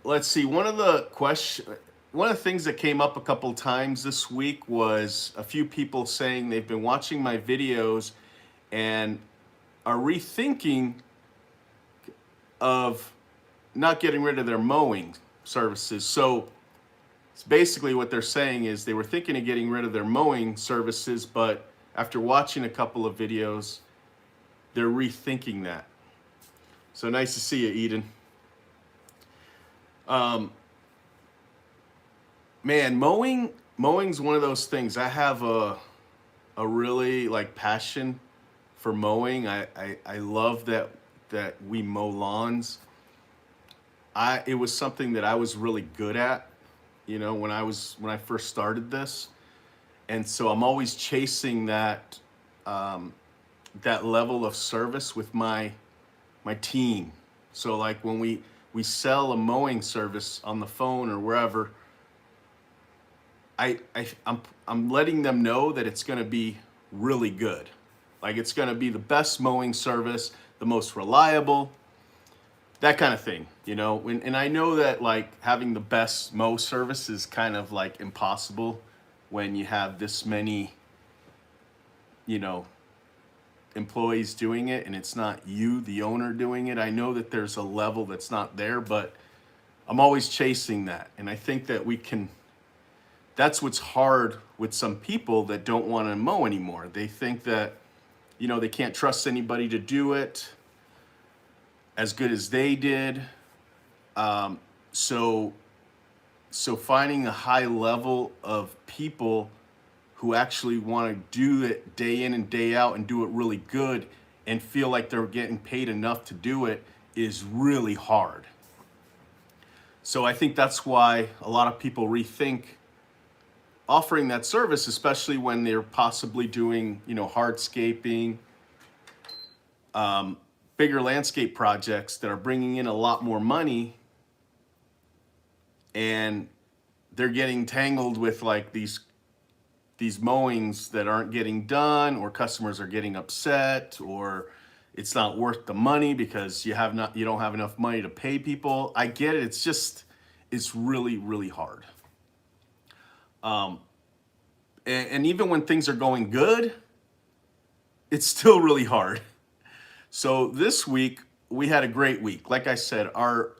let's see. One of the things that came up a couple times this week was a few people saying they've been watching my videos and are rethinking of not getting rid of their mowing services. So it's basically what they're saying is they were thinking of getting rid of their mowing services, but after watching a couple of videos, they're rethinking that. So nice to see you, Eden. Um, Man, mowing's one of those things. I have a really like passion for mowing. I love that we mow lawns. It was something that I was really good at, when I first started this. And so I'm always chasing um, that level of service with my team. So like when we sell a mowing service on the phone or wherever, I'm letting them know that it's going to be really good. Like it's going to be the best mowing service, the most reliable, that kind of thing, And I know that like having the best mow service is kind of like impossible when you have this many, you know, employees doing it and it's not you, the owner, doing it. I know that there's a level that's not there, but I'm always chasing that. And I think that that's what's hard with some people that don't want to mow anymore. They think that, they can't trust anybody to do it as good as they did. Um, so, so finding a high level of people who actually want to do it day in and day out and do it really good and feel like they're getting paid enough to do it is really hard. So I think that's why a lot of people rethink offering that service, especially when they're possibly doing, hardscaping, bigger landscape projects that are bringing in a lot more money, and they're getting tangled with like these mowings that aren't getting done, or customers are getting upset, or it's not worth the money because you don't have enough money to pay people. I get it. It's really, really hard. And even when things are going good, it's still really hard. So this week we had a great week. Like I said, our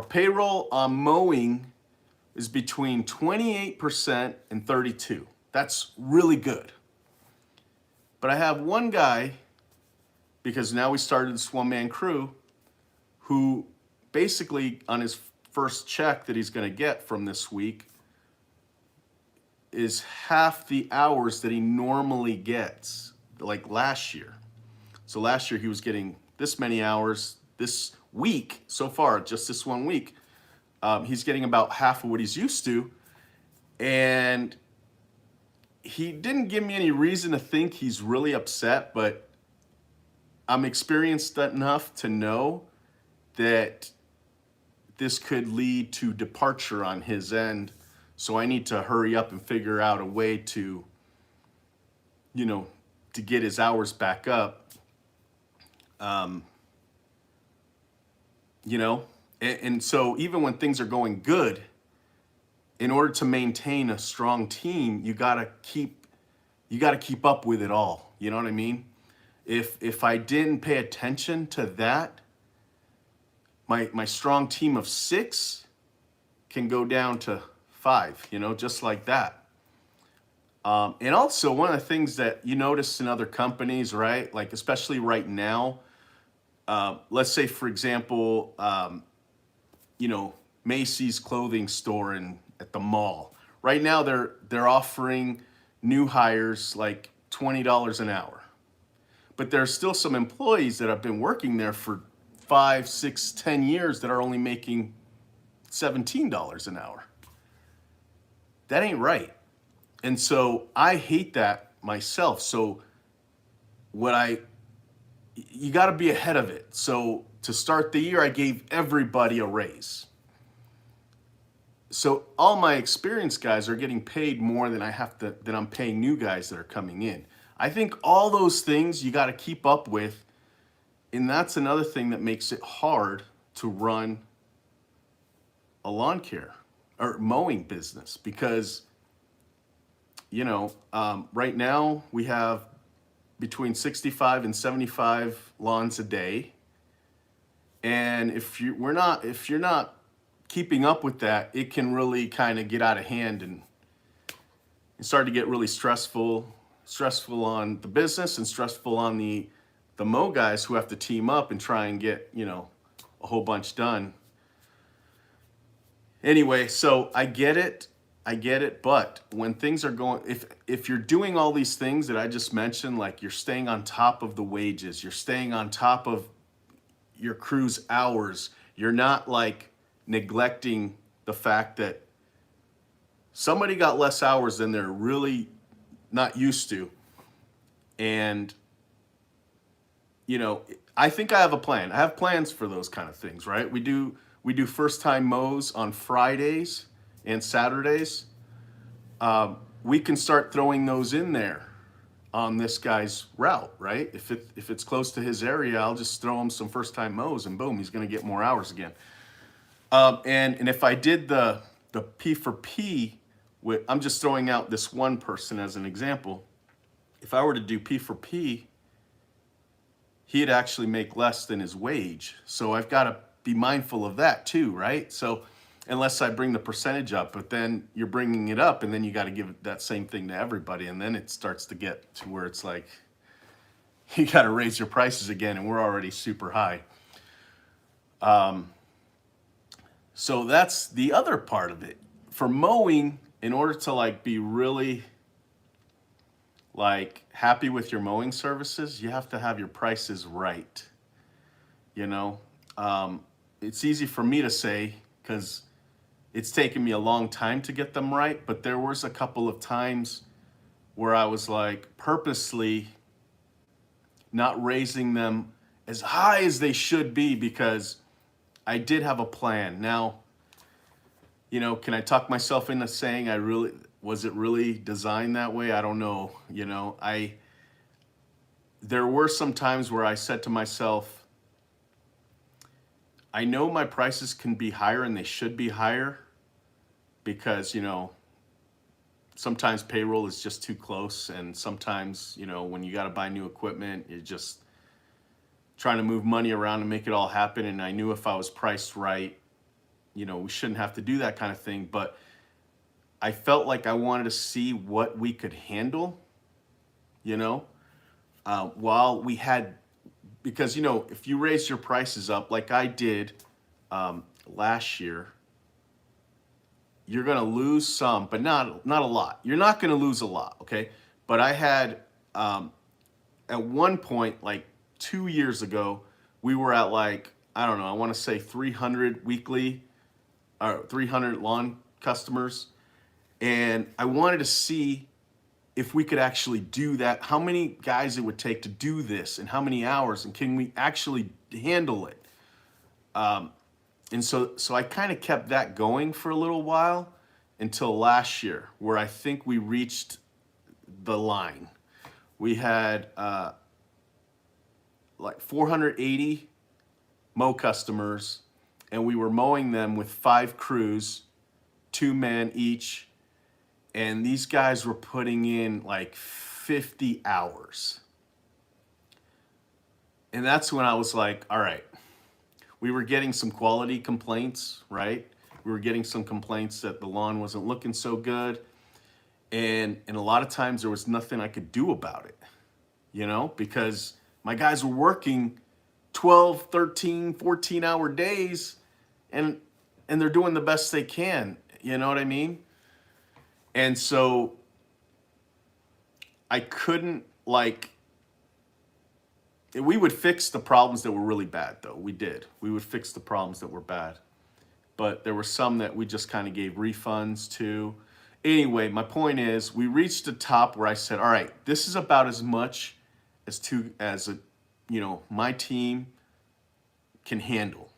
payroll on mowing is between 28% and 32. That's really good. But I have one guy, because now we started this one-man crew, who basically on his first check that he's going to get from this week is half the hours that he normally gets, like last year. So last year he was getting this many hours. This week, so far, just this 1 week, he's getting about half of what he's used to. And he didn't give me any reason to think he's really upset, but I'm experienced enough to know that this could lead to departure on his end. So I need to hurry up and figure out a way to, to get his hours back up. Um, and so even when things are going good, in order to maintain a strong team, you gotta keep up with it all. You know what I mean? If I didn't pay attention to that, my strong team of 6 can go down to 5, just like that. And also one of the things that you notice in other companies, right? Like especially right now, let's say for example, Macy's clothing store at the mall. Right now they're offering new hires like $20 an hour. But there's still some employees that have been working there for 5, 6, 10 years that are only making $17 an hour. That ain't right. And so I hate that myself. So you got to be ahead of it. So to start the year, I gave everybody a raise. So all my experienced guys are getting paid more than I'm paying new guys that are coming in. I think all those things you got to keep up with. And that's another thing that makes it hard to run a lawn care or mowing business because, right now we have between 65 and 75 lawns a day. And if you're not keeping up with that, it can really kind of get out of hand and start to get really stressful on the business and stressful on the mow guys who have to team up and try and get, a whole bunch done. Anyway, so I get it, but when things are going, if you're doing all these things that I just mentioned, like you're staying on top of the wages, you're staying on top of your crew's hours, you're not like neglecting the fact that somebody got less hours than they're really not used to. And, I think I have a plan. I have plans for those kind of things, right? We do first time mows on Fridays and Saturdays. We can start throwing those in there on this guy's route, right? If it's close to his area, I'll just throw him some first time mows and boom, he's going to get more hours again. And if I did the P for P, I'm just throwing out this one person as an example. If I were to do P for P, he'd actually make less than his wage. So I've got to be mindful of that too, right? So unless I bring the percentage up, but then you're bringing it up and then you got to give that same thing to everybody. And then it starts to get to where it's like, you got to raise your prices again and we're already super high. So that's the other part of it. For mowing, in order to like be really like happy with your mowing services, you have to have your prices right. It's easy for me to say because it's taken me a long time to get them right, but there was a couple of times where I was like purposely not raising them as high as they should be because I did have a plan. Now, can I talk myself into saying was it really designed that way? I don't know. There were some times where I said to myself, I know my prices can be higher and they should be higher because, sometimes payroll is just too close. And sometimes, when you got to buy new equipment, you're just trying to move money around and make it all happen. And I knew if I was priced right, we shouldn't have to do that kind of thing. But I felt like I wanted to see what we could handle, while we had, because, if you raise your prices up like I did last year, you're going to lose some, but not a lot. You're not going to lose a lot, okay? But I had, at one point, like 2 years ago, we were at like, I don't know, I want to say 300 weekly, or 300 lawn customers. And I wanted to see if we could actually do that, how many guys it would take to do this and how many hours, and can we actually handle it? And so I kind of kept that going for a little while until last year, where I think we reached the line. We had like 480 mow customers, and we were mowing them with 5 crews, 2 men each. And these guys were putting in like 50 hours. And that's when I was like, all right, we were getting some quality complaints, right? We were getting some complaints that the lawn wasn't looking so good. And a lot of times there was nothing I could do about it, because my guys were working 12, 13, 14-hour days and they're doing the best they can. You know what I mean? And so I couldn't we would fix the problems that were really bad though. We did. We would fix the problems that were bad. But there were some that we just kind of gave refunds to. Anyway, my point is we reached a top where I said, all right, this is about as much as my team can handle.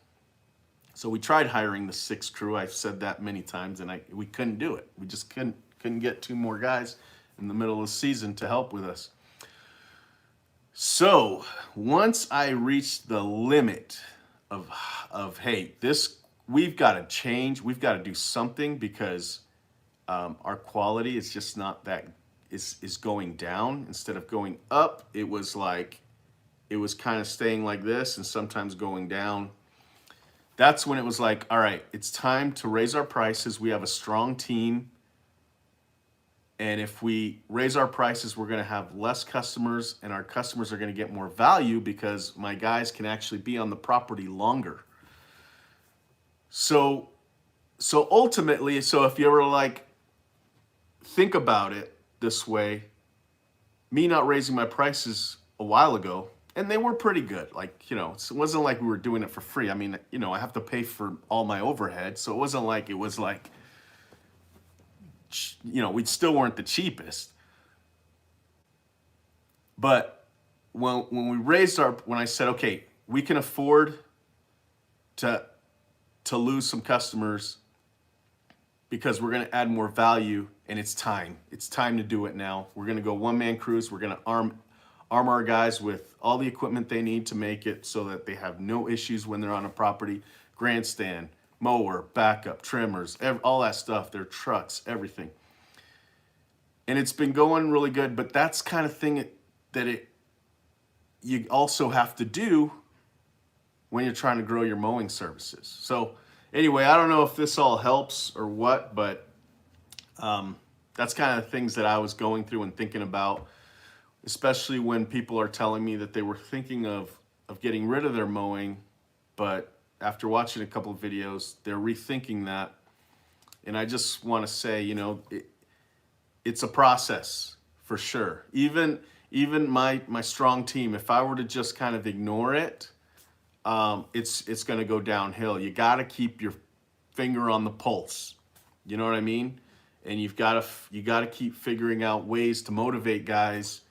So we tried hiring the 6th crew. I've said that many times and we couldn't do it. We just couldn't get 2 more guys in the middle of the season to help with us. So once I reached the limit of hey, this we've got to change. We've got to do something because our quality is just not that is going down instead of going up. It was kind of staying like this and sometimes going down. That's when it was like, all right, it's time to raise our prices. We have a strong team. And if we raise our prices, we're going to have less customers and our customers are going to get more value because my guys can actually be on the property longer. So ultimately, so if you ever like think about it this way, me not raising my prices a while ago, and they were pretty good. Like, it wasn't like we were doing it for free. I mean, I have to pay for all my overhead. So it wasn't like we still weren't the cheapest. But when I said, okay, we can afford to lose some customers because we're going to add more value, and it's time to do it now. We're going to go one-man crews. We're going to arm our guys with all the equipment they need to make it so that they have no issues when they're on a property. Grandstand, mower, backup, trimmers, all that stuff, their trucks, everything. And it's been going really good, but that's kind of thing that you also have to do when you're trying to grow your mowing services. So anyway, I don't know if this all helps or what, but that's kind of things that I was going through and thinking about, especially when people are telling me that they were thinking of getting rid of their mowing, but after watching a couple of videos, they're rethinking that. And I just want to say, it's a process for sure. Even my strong team, if I were to just kind of ignore it, it's going to go downhill. You got to keep your finger on the pulse. You know what I mean? And you got to keep figuring out ways to motivate guys